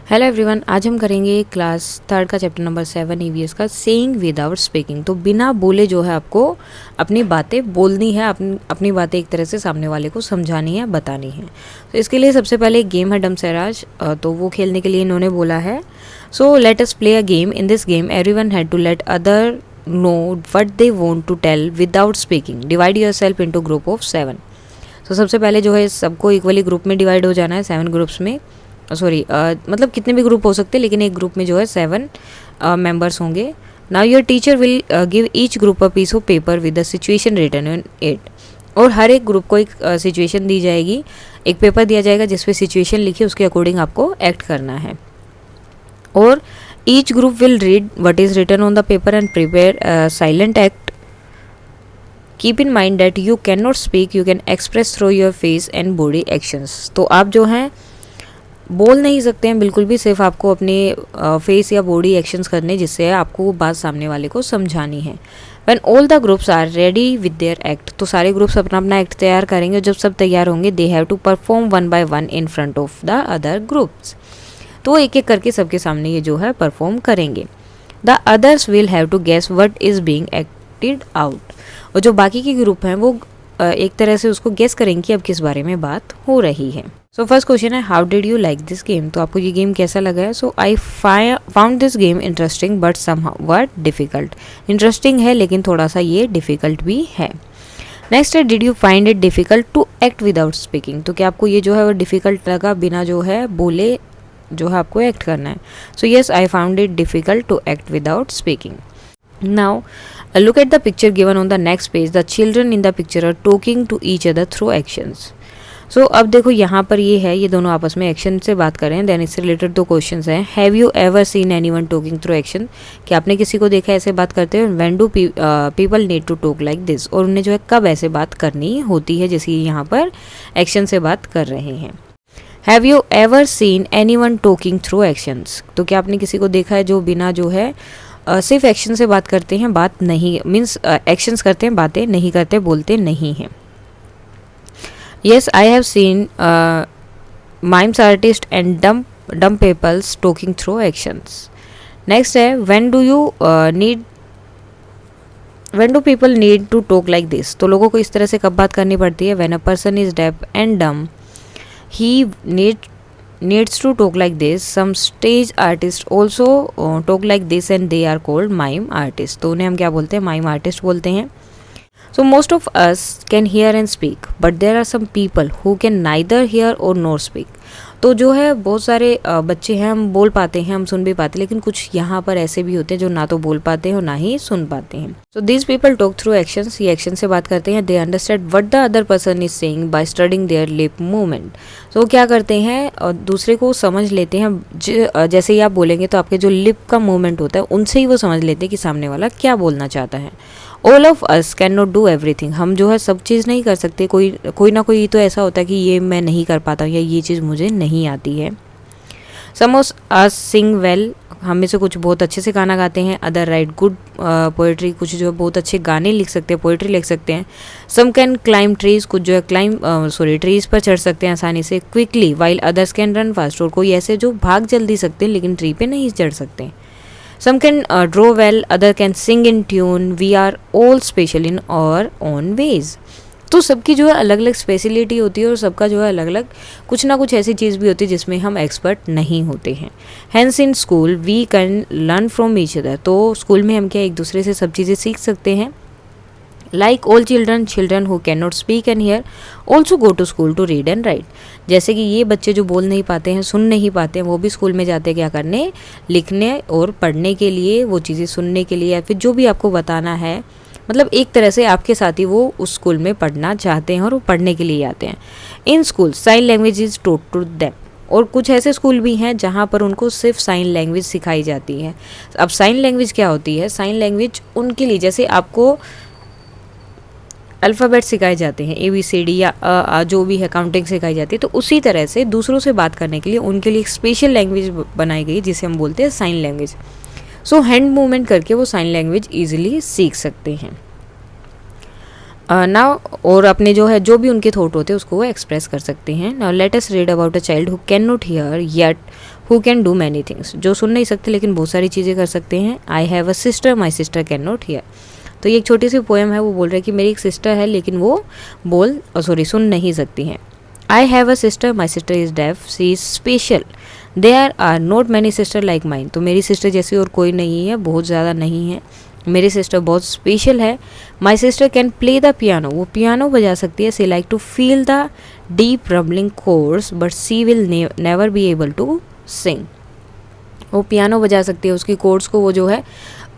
Hello everyone, आज हम करेंगे क्लास थर्ड का चैप्टर नंबर 7 ईवीएस का सेइंग विदाउट स्पीकिंग। तो बिना बोले जो है आपको अपनी बातें बोलनी है, अपनी बातें एक तरह से सामने वाले को समझानी है, बतानी है। तो इसके लिए सबसे पहले एक गेम है डमसैराज, तो वो खेलने के लिए इन्होंने बोला है। So let us play a game. In this game everyone had to let other know what they want to tell without speaking. Divide yourself into group of 7। तो सबसे पहले जो है सबको इक्वली ग्रुप में डिवाइड हो जाना है, 7 ग्रुप्स में। सॉरी मतलब कितने भी ग्रुप हो सकते हैं, लेकिन एक ग्रुप में जो है 7 मेंबर्स होंगे। Now your teacher will give each group a piece of paper with the situation written in it. और हर एक ग्रुप को एक सिचुएशन दी जाएगी, एक पेपर दिया जाएगा जिसपे सिचुएशन लिखी, उसके अकॉर्डिंग आपको एक्ट करना है। और each group will read what is written on the paper and prepare silent act. Keep in mind that you can not speak, you can express through your face and body actions. तो आप जो हैं बोल नहीं सकते हैं बिल्कुल भी, सिर्फ आपको अपने फेस या बॉडी एक्शंस करने, जिससे आपको वो बात सामने वाले को समझानी है। When all the groups are ready with their act, तो सारे ग्रुप्स अपना अपना एक्ट तैयार करेंगे। जब सब तैयार होंगे, they have to perform one by one in front of the other groups. तो एक एक करके सबके सामने ये जो है परफॉर्म करेंगे। The others will have to guess what is being acted out. और जो बाकी के ग्रुप हैं वो एक तरह से उसको गेस करेंगे कि अब किस बारे में बात हो रही है। सो फर्स्ट क्वेश्चन है, how did you like this game? तो आपको ये गेम कैसा लगा है? So I found this game interesting but somewhat difficult. Interesting है लेकिन थोड़ा सा ये डिफिकल्ट भी है। नेक्स्ट है, did you find it difficult to act without speaking? तो क्या आपको ये जो है वो डिफिकल्ट लगा, बिना जो है बोले जो है आपको एक्ट करना है? So yes, I found it difficult to act without speaking. Now, look at the picture given on the next page. The children in the picture are talking to each other through actions. So, अब देखो यहाँ पर ये है, ये दोनों आपस में एक्शन से बात कर रहे हैं। देन इससे रिलेटेड दो क्वेश्चंस हैं। Have you ever seen anyone talking through action? कि आपने किसी को देखा ऐसे बात करते हुए? When do people need to talk like this? और उन्हें जो है कब ऐसे बात करनी होती है, जैसे यहाँ पर एक्शन से बात कर रहे हैं। Have you ever seen anyone talking through actions? तो क्या आपने किसी को देखा है जो बिना जो है सिर्फ एक्शन से बात करते हैं, बात नहीं, मीन्स एक्शंस करते हैं, बातें नहीं करते, बोलते नहीं हैं। Yes, I have seen mimes artist and dumb peoples talking through actions. Next है, when do people need to talk like this? तो लोगों को इस तरह से कब बात करनी पड़ती है? When a person is deaf and डम ही needs to talk like this. Some stage artists also talk like this and they are called mime artists. तो उन्हें हम क्या बोलते हैं? mime artist बोलते हैं। So most of us can hear and speak, but there are some people who can neither hear or nor speak. तो जो है बहुत सारे बच्चे हैं, हम बोल पाते हैं, हम सुन भी पाते हैं, लेकिन कुछ यहाँ पर ऐसे भी होते हैं जो ना तो बोल पाते हैं और ना ही सुन पाते हैं। So these people talk through actions, ये एक्शन से बात करते हैं। They understand what the other person is saying by studying there lip movement. तो क्या करते हैं और दूसरे को समझ लेते हैं। जैसे ही आप बोलेंगे तो आपके जो लिप का मूवमेंट होता है उनसे ही वो समझ लेते हैं कि सामने वाला क्या बोलना चाहता है। All of us can not do everything. हम जो है सब चीज़ नहीं कर सकते, कोई ना कोई तो ऐसा होता है कि ये मैं नहीं कर पाता हूँ या ये चीज़ मुझे नहीं आती है। सम ऑफ अस सिंग वेल, हम में से कुछ बहुत अच्छे से गाना गाते हैं। अदर राइट गुड पोएट्री, कुछ जो है बहुत अच्छे गाने लिख सकते हैं, पोएट्री लिख सकते हैं। सम कैन क्लाइम ट्रीज, कुछ जो है ट्रीज पर चढ़ सकते हैं आसानी से quickly, while others can run fast, और कोई ऐसे जो भाग जल्दी सकते हैं लेकिन ट्री पे नहीं चढ़ सकते। Some can draw well, other can sing in tune. We are all special in our own ways. तो सबकी जो है अलग अलग स्पेशलिटी होती है और सबका जो है अलग अलग कुछ ना कुछ ऐसी चीज़ भी होती है जिसमें हम एक्सपर्ट नहीं होते हैं। Hence in school we can learn from each other. तो स्कूल में हम क्या एक दूसरे से सब चीज़ें सीख सकते हैं। Like all children who cannot speak and hear also go to school to read and write. जैसे कि ये बच्चे जो बोल नहीं पाते हैं, सुन नहीं पाते हैं, वो भी स्कूल में जाते हैं क्या करने? लिखने और पढ़ने के लिए, वो चीज़ें सुनने के लिए, या फिर जो भी आपको बताना है, मतलब एक तरह से आपके साथ ही वो उस स्कूल में पढ़ना चाहते हैं और वो पढ़ने के लिए आते हैं। In school sign language is taught to them. और कुछ ऐसे स्कूल भी हैं जहाँ पर उनको सिर्फ साइन लैंग्वेज सिखाई जाती है। अब साइन लैंग्वेज क्या होती है? साइन लैंग्वेज उनके लिए, जैसे आपको अल्फ़ाबेट सिखाए जाते हैं, ABCD या जो भी है काउंटिंग सिखाई जाती है, तो उसी तरह से दूसरों से बात करने के लिए उनके लिए एक स्पेशल लैंग्वेज बनाई गई जिसे हम बोलते हैं sign language. So hand movement करके वो साइन लैंग्वेज ईजिली सीख सकते हैं। नाउ और अपने जो है जो भी उनके थॉट होते हैं उसको वो एक्सप्रेस कर सकते हैं. Now let us read about a child who can not here yet who can do many things. जो सुन नहीं सकते लेकिन बहुत सारी चीज़ें कर सकते हैं. I have a sister my sister can not here. तो ये एक छोटी सी पोएम है. वो बोल रहे हैं कि मेरी एक सिस्टर है लेकिन वो सुन नहीं सकती हैं. I have a sister my sister is deaf she is special there are not many sister like mine. तो मेरी सिस्टर जैसी और कोई नहीं है, बहुत ज़्यादा नहीं है. मेरी सिस्टर बहुत स्पेशल है. My sister can play the piano. वो पियानो बजा सकती है. She like to feel the deep rumbling chords but she will never be able to sing. वो पियानो बजा सकती है, उसकी कोर्ड्स को वो जो है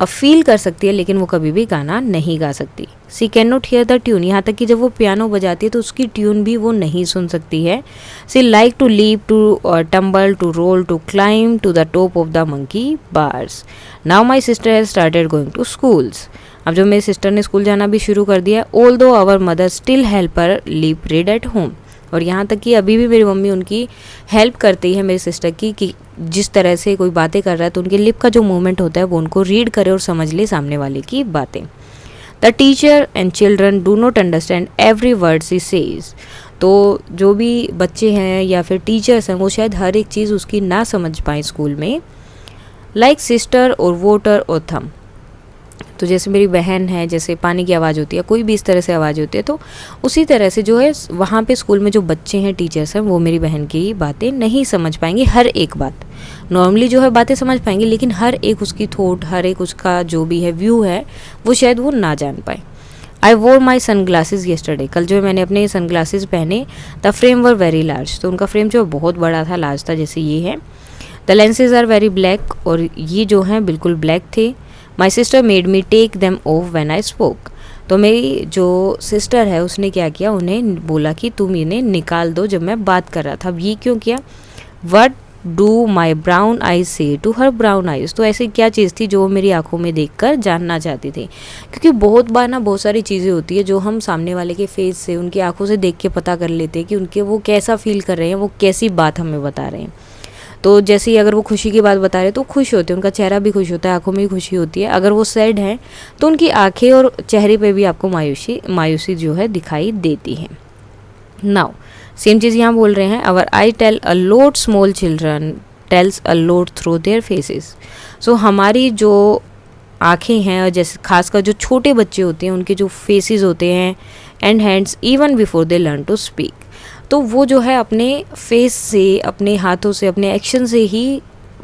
फील कर सकती है लेकिन वो कभी भी गाना नहीं गा सकती. She can not hear the tune. यहाँ तक कि जब वो पियानो बजाती है तो उसकी ट्यून भी वो नहीं सुन सकती है. She like to leap to tumble to roll to climb to the top of the monkey bars. Now my sister has started going to schools. अब जो मेरी सिस्टर ने स्कूल जाना भी शुरू कर दिया. Although our mother still help her lip read at home. और यहाँ तक कि अभी भी मेरी मम्मी उनकी हेल्प करती है मेरी सिस्टर की कि जिस तरह से कोई बातें कर रहा है तो उनके लिप का जो मूवमेंट होता है वो उनको रीड करे और समझ ले सामने वाले की बातें. The teacher and children do not understand every word she says. तो जो भी बच्चे हैं या फिर टीचर्स हैं वो शायद हर एक चीज़ उसकी ना समझ पाएँ स्कूल में. लाइक सिस्टर और वोटर और थम. तो जैसे मेरी बहन है, जैसे पानी की आवाज़ होती है, कोई भी इस तरह से आवाज़ होती है, तो उसी तरह से जो है वहाँ पे स्कूल में जो बच्चे हैं, टीचर्स हैं, वो मेरी बहन की बातें नहीं समझ पाएंगे. हर एक बात नॉर्मली जो है बातें समझ पाएंगे लेकिन हर एक उसकी थॉट, हर एक उसका जो भी है व्यू है वो शायद वो ना जान पाए. आई वोर माई सन ग्लासेज येस्टरडे. कल जो है मैंने अपने सन ग्लासेज पहने. The frame were very large. तो उनका फ्रेम जो बहुत बड़ा था, लार्ज था, जैसे ये है. The lenses are very black. और ये जो हैं बिल्कुल ब्लैक थे. My sister made me take them off when I spoke. तो मेरी जो सिस्टर है उसने क्या किया, उन्हें बोला कि तुम इन्हें निकाल दो जब मैं बात कर रहा था. अब ये क्यों किया? What do my brown eyes से टू हर ब्राउन आइज. तो ऐसी क्या चीज़ थी जो वो मेरी आंखों में देखकर जानना चाहती थी. क्योंकि बहुत बार ना बहुत सारी चीज़ें होती है जो हम सामने वाले के फेस से, उनकी आंखों से देख के पता कर लेते हैं कि उनके वो कैसा फील कर रहे हैं, वो कैसी बात हमें बता रहे हैं. तो जैसे ही अगर वो खुशी की बात बता रहे हैं तो खुश होते हैं, उनका चेहरा भी खुश होता है, आंखों में भी खुशी होती है. अगर वो सैड हैं तो उनकी आंखें और चेहरे पे भी आपको मायूसी जो है दिखाई देती है. नाउ सेम चीज़ यहाँ बोल रहे हैं. Our eyes tell a lot small children tells a lot through their faces. So हमारी जो आँखें हैं और जैसे खासकर जो छोटे बच्चे होते हैं उनके जो फेसेस होते हैं and hands even before they learn to speak. तो वो जो है अपने फेस से, अपने हाथों से, अपने एक्शन से ही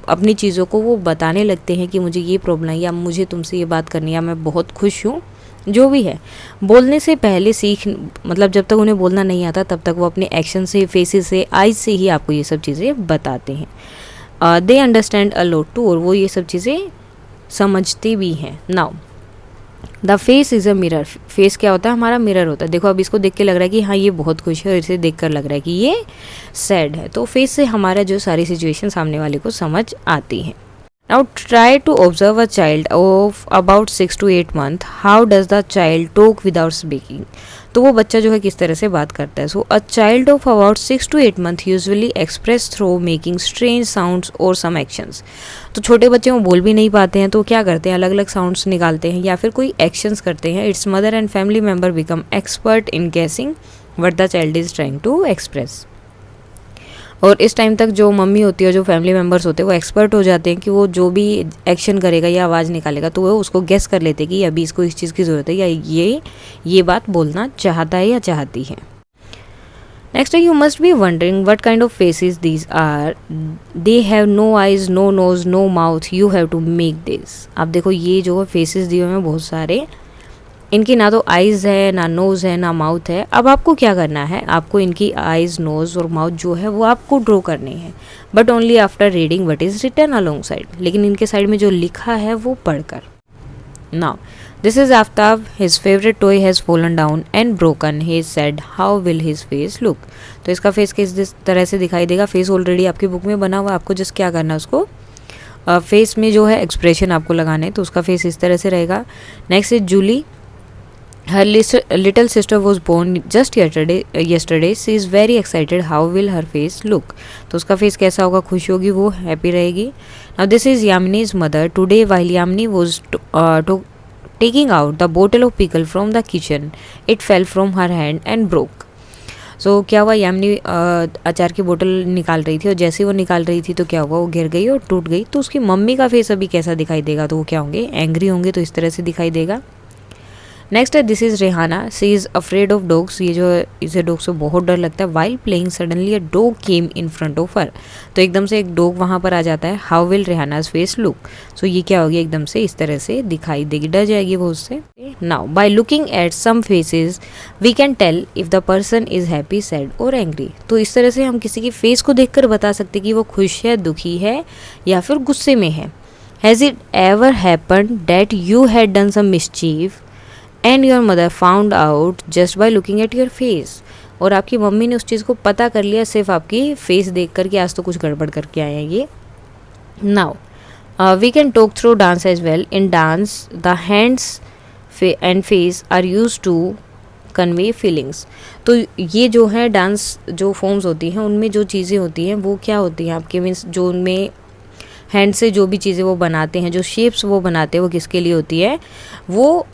अपनी चीज़ों को वो बताने लगते हैं कि मुझे ये प्रॉब्लम है या मुझे तुमसे ये बात करनी है या मैं बहुत खुश हूँ. जो भी है बोलने से पहले मतलब जब तक उन्हें बोलना नहीं आता तब तक वो अपने एक्शन से, फेसेस से, आइज से ही आपको ये सब चीज़ें बताते हैं. They understand a lot too. और वो ये सब चीज़ें समझते भी हैं. Now the face is a mirror. Face क्या होता है? हमारा मिरर होता है. देखो अब इसको देख के लग रहा है कि हाँ ये बहुत खुश है और इसे देख कर लग रहा है कि ये सैड है. तो फेस से हमारा जो सारी सिचुएशन सामने वाले को समझ आती है. Now try to observe a child of about 6 to 8 months. How does the child talk without speaking. तो वो बच्चा जो है किस तरह से बात करता है. So a child of about 6 to 8 months usually express through making strange sounds और सम एक्शंस. तो छोटे बच्चे वो बोल भी नहीं पाते हैं तो क्या करते हैं, अलग अलग साउंड्स निकालते हैं या फिर कोई एक्शंस करते हैं. Its mother and family member become expert in guessing what the child is trying to express. और इस टाइम तक जो मम्मी होती है, जो फैमिली मेम्बर्स होते हैं, वो एक्सपर्ट हो जाते हैं कि वो जो भी एक्शन करेगा या आवाज़ निकालेगा तो वो उसको गेस कर लेते हैं कि अभी इसको इस चीज़ की ज़रूरत है या ये बात बोलना चाहता है या चाहती है. Next you must be wondering what kind of faces these are. They have no eyes, no nose, no mouth. You have to make this. आप देखो ये जो फेसेस दिए हुए हैं बहुत सारे, इनकी ना तो आइज़ है, ना नोज़ है, ना माउथ है. अब आपको क्या करना है, आपको इनकी आइज़, नोज़ और माउथ जो है वो आपको ड्रॉ करने हैं. But only after reading what is written alongside. लेकिन इनके साइड में जो लिखा है वो पढ़कर. Now this is Aftab. His favourite toy has fallen down and broken. He said how will his face look. तो इसका फेस किस तरह से दिखाई देगा. फेस ऑलरेडी आपकी बुक में बना हुआ, आपको जस्ट क्या करना है, उसको फेस में जो है एक्सप्रेशन आपको लगाना है. तो उसका फेस इस तरह से रहेगा. Next is Julie. Her little sister was born just yesterday. She is very excited. How will her face look? तो उसका फेस कैसा होगा, खुश होगी, वो हैप्पी रहेगी. Now this is Yamini's mother. Today while Yamini was taking out the bottle of pickle from the kitchen it fell from her hand and broke. So क्या हुआ, यामिनी अचार की बोतल निकाल रही थी और जैसे ही वो निकाल रही थी तो क्या हुआ, वो गिर गई और टूट गई। तो उसकी मम्मी का फेस अभी कैसा दिखाई देगा, तो वो क्या होंगे, एंग्री होंगे, तो इस तरह से दिखाई देगा। नेक्स्ट है this is Rehana, she is afraid of dogs, ये जो इसे डॉग से बहुत डर लगता है। While playing suddenly a dog came in front of her, तो एकदम से एक डॉग वहाँ पर आ जाता है। हाउ विल रेहानाज फेस लुक, सो ये क्या होगी, एकदम से इस तरह से दिखाई देगी, डर जाएगी वो उससे। Now by looking at some faces we can tell if the person is happy, sad और एंग्री। तो इस तरह से हम किसी की फेस को देख कर बता सकते कि वो खुश है, दुखी है या फिर गुस्से में है। Has it ever happened that you had done some mischief and your mother found out just by looking at your face, और आपकी मम्मी ने उस चीज़ को पता कर लिया सिर्फ आपकी फेस देख कर कि आज तो कुछ गड़बड़ करके आए हैं ये। Now we can talk through dance as well. In dance the hands and face are use to convey feelings. तो ये जो है डांस जो फॉर्म्स होती हैं उनमें जो चीज़ें होती हैं वो क्या होती हैं आपके, मीन्स जो उनमें हैंड से जो भी चीज़ें वो बनाते हैं, जो शेप्स वो बनाते हैं, वो किसके लिए होती है, वो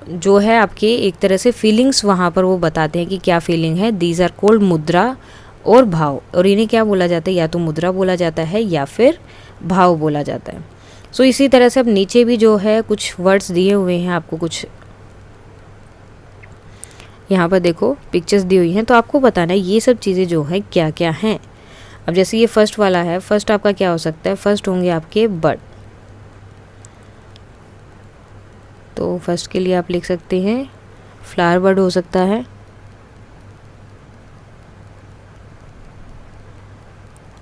जो है आपके एक तरह से फीलिंग्स वहाँ पर वो बताते हैं कि क्या फीलिंग है। दीज आर कोल्ड मुद्रा और भाव, और इन्हें क्या बोला जाता है, या तो मुद्रा बोला जाता है या फिर भाव बोला जाता है। सो इसी तरह से अब नीचे भी जो है कुछ वर्ड्स दिए हुए हैं आपको, कुछ यहाँ पर देखो पिक्चर्स दी हुई हैं, तो आपको बताना है ये सब चीज़ें जो है क्या क्या हैं। अब जैसे ये फर्स्ट वाला है, फर्स्ट आपका क्या हो सकता है, फर्स्ट होंगे आपके बर्ड, तो फर्स्ट के लिए आप लिख सकते हैं फ्लावर बर्ड हो सकता है,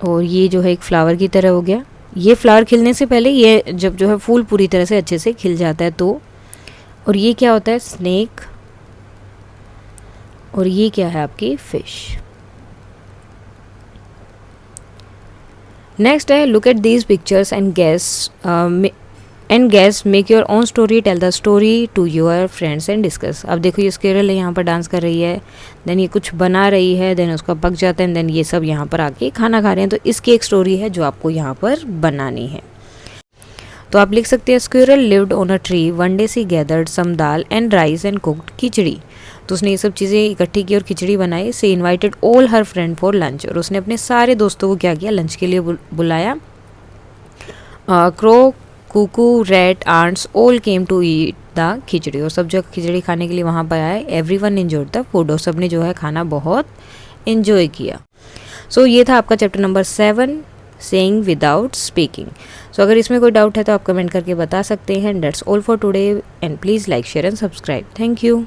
और ये जो है एक फ्लावर की तरह हो गया। ये फ्लावर खिलने से पहले ये जब जो है फूल पूरी तरह से अच्छे से खिल जाता है तो, और ये क्या होता है, स्नेक, और ये क्या है आपकी फिश। नेक्स्ट है look at these pictures and guess make your own story, tell the story to your friends and discuss. अब देखो ये स्केरल है, यहाँ पर डांस कर रही है, देन ये कुछ बना रही है, देन उसका पक जाता है, देन ये सब यहाँ पर आके खाना खा रहे हैं। तो इसकी एक स्टोरी है जो आपको यहाँ पर बनानी है। तो आप लिख सकते हैं squirrel lived on a tree, one day she gathered some dal and rice and cooked khichdi. तो उसने ये सब चीज़ें इकट्ठी की और खिचड़ी बनाई। से invited all her friend for lunch, और उसने अपने सारे दोस्तों को क्या किया, लंच के लिए बुलाया। Crow, cuckoo, rat, ants all came to eat the khichdi, और सब जो खिचड़ी खाने के लिए वहाँ पर आए। एवरीवन एंजॉयड द फूड, और सब ने जो है खाना बहुत एंजॉय किया। सो ये था आपका chapter number 7 saying without speaking. So अगर इसमें कोई डाउट है तो आप कमेंट करके बता सकते हैं। That's all for today and please like, share and subscribe. Thank you.